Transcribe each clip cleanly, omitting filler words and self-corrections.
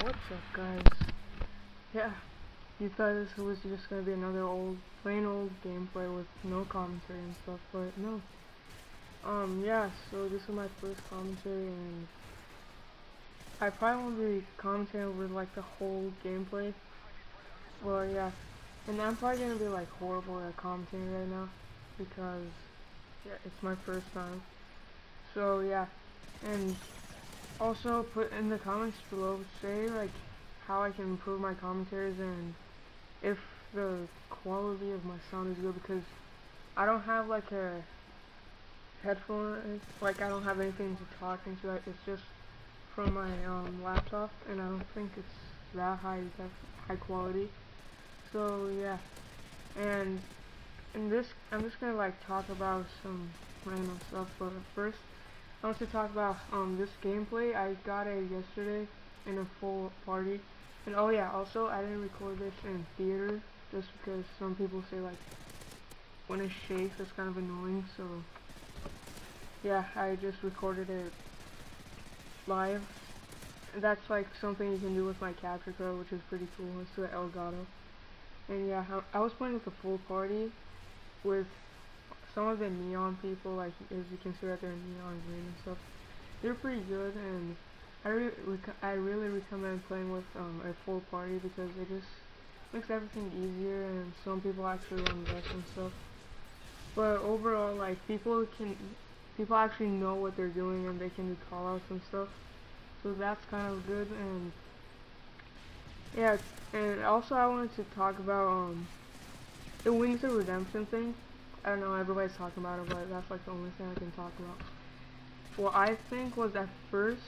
What's up, guys? Yeah, you thought this was just gonna be another plain old gameplay with no commentary and stuff, but no. Yeah, so this is my first commentary, and I probably won't be commentating over like the whole gameplay. Well, yeah, and I'm probably gonna be like horrible at commentating right now, because yeah, it's my first time. So yeah, and also put in the comments below, say like how I can improve my commentaries and if the quality of my sound is good, because I don't have like a headphone, like I don't have anything to talk into. It's just from my laptop, and I don't think it's that high quality. So yeah, and in this I'm just gonna like talk about some random stuff, but first I want to talk about this gameplay. I got it yesterday in a full party. And oh yeah, also I didn't record this in theater just because some people say like when it shakes it's kind of annoying, so yeah, I just recorded it live. And that's like something you can do with my capture card, which is pretty cool. It's the Elgato. And yeah, I was playing with a full party with some of the neon people, like as you can see right there, neon green and stuff. They're pretty good, and I really recommend playing with a full party because it just makes everything easier, and some people actually run best and stuff. But overall, like people actually know what they're doing, and they can do call outs and stuff. So that's kind of good. And yeah, and also I wanted to talk about the Wings of Redemption thing. I don't know, everybody's talking about it, but that's like the only thing I can talk about. What I think was at first,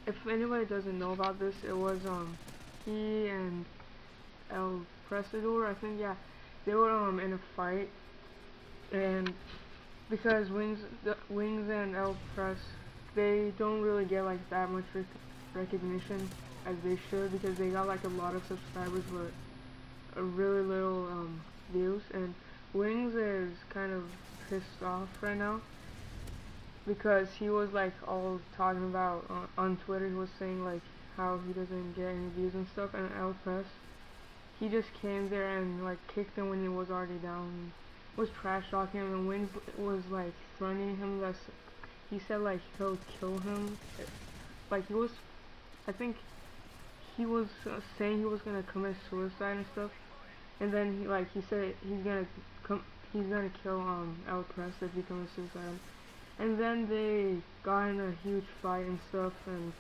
if anybody doesn't know about this, it was he and El Presador, I think, yeah, they were in a fight, and because Wings and El Pres, they don't really get like that much recognition as they should, because they got like a lot of subscribers but a really little views, and Wings is kind of pissed off right now because he was like all talking about on Twitter. He was saying like how he doesn't get any views and stuff, and El Press, he just came there and like kicked him when he was already down, was trash talking him, and Wings was like threatening him that he said like he'll kill him. Like he was, I think he was saying he was gonna commit suicide and stuff. And then he said he's gonna kill El Press if he commits suicide. And then they got in a huge fight and stuff, and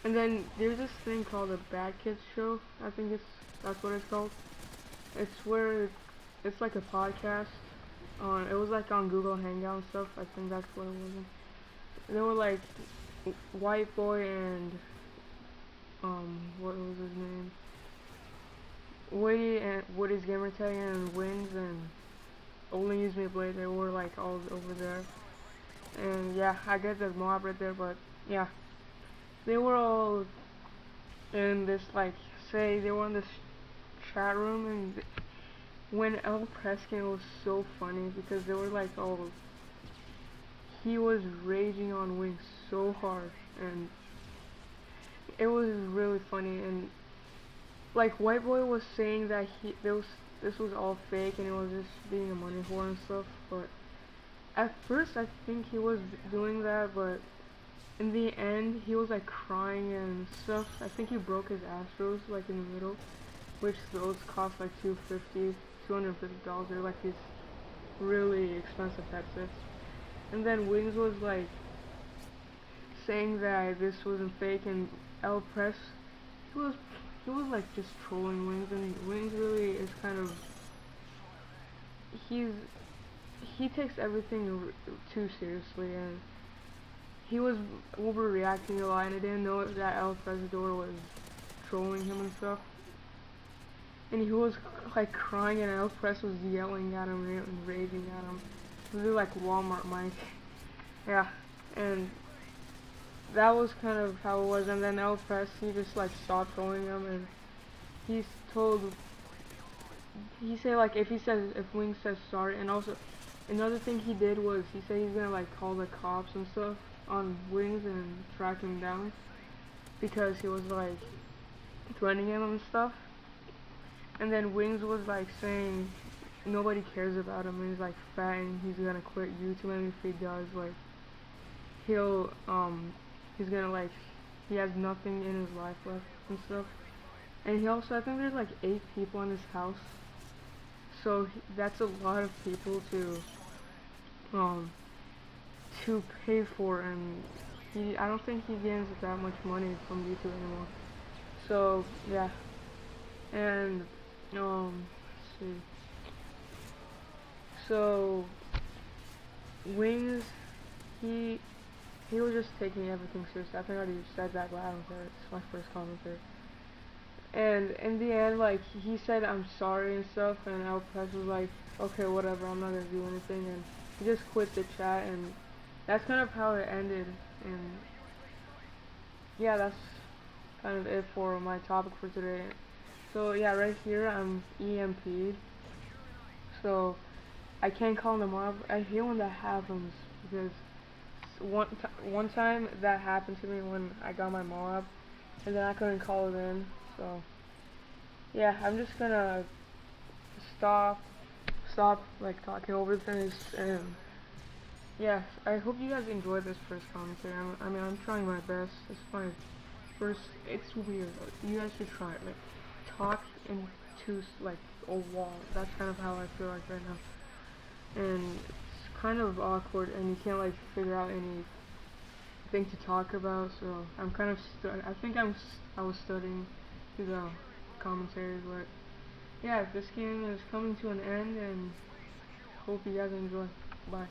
then there's this thing called the Bad Kids Show. I think that's what it's called. It's where it's like a podcast. It was like on Google Hangout and stuff. I think that's what it was. They were like White Boy and what was his name? Woody and Woody's Gamertag and Wings and Only Use Me Blade. They were like all over there. And yeah, I get the Moab right there, but yeah, they were all in this they were in this chat room, and when El Preskin, it was so funny because they were like he was raging on Wings so hard, and it was really funny. And like White Boy was saying that this was all fake and it was just being a money whore and stuff, but at first I think he was doing that, but in the end he was like crying and stuff. I think he broke his Astros like in the middle, which those cost like $250. They're like these really expensive headsets. And then Wings was like saying that this wasn't fake, and El Press, he was like just trolling Wings, and Wings really is kind of, he takes everything too seriously, and he was overreacting a lot, and I didn't know that El Presador was trolling him and stuff. And he was like crying, and El Press was yelling at him and raging at him. It was like Walmart Mike. Yeah, and that was kind of how it was. And then El Press, he just like stopped trolling him, and he said like if Wings says sorry. And also another thing he did was he said he's gonna like call the cops and stuff on Wings and track him down. because he was like threatening him and stuff. And then Wings was like saying nobody cares about him and he's like fat and he's gonna quit YouTube, and if he does, like he'll he's gonna like he has nothing in his life left and stuff. And he also, I think there's like 8 people in his house, so that's a lot of people to pay for, and I don't think he gains that much money from YouTube anymore. So yeah, and let's see. So Wings, he was just taking everything seriously. I think I already said that, but I don't care. It's my first commentary. And in the end, like, he said I'm sorry and stuff, and Alpress was like, okay, whatever, I'm not gonna do anything, and he just quit the chat, and that's kind of how it ended. And yeah, that's kind of it for my topic for today. So yeah, right here I'm EMP'd, so I can't call the Moab. I hate when that happens, because one time that happened to me when I got my Moab, and then I couldn't call it in. So yeah, I'm just gonna stop like talking over this, and yeah, I hope you guys enjoyed this first commentary. I mean, I'm trying my best. It's my first. It's weird. You guys should try it. Like, talk into like a wall. That's kind of how I feel like right now, and it's kind of awkward, and you can't like figure out anything to talk about. So I'm kind of I think I was studying through the commentaries, but yeah, this game is coming to an end, and hope you guys enjoy. Bye.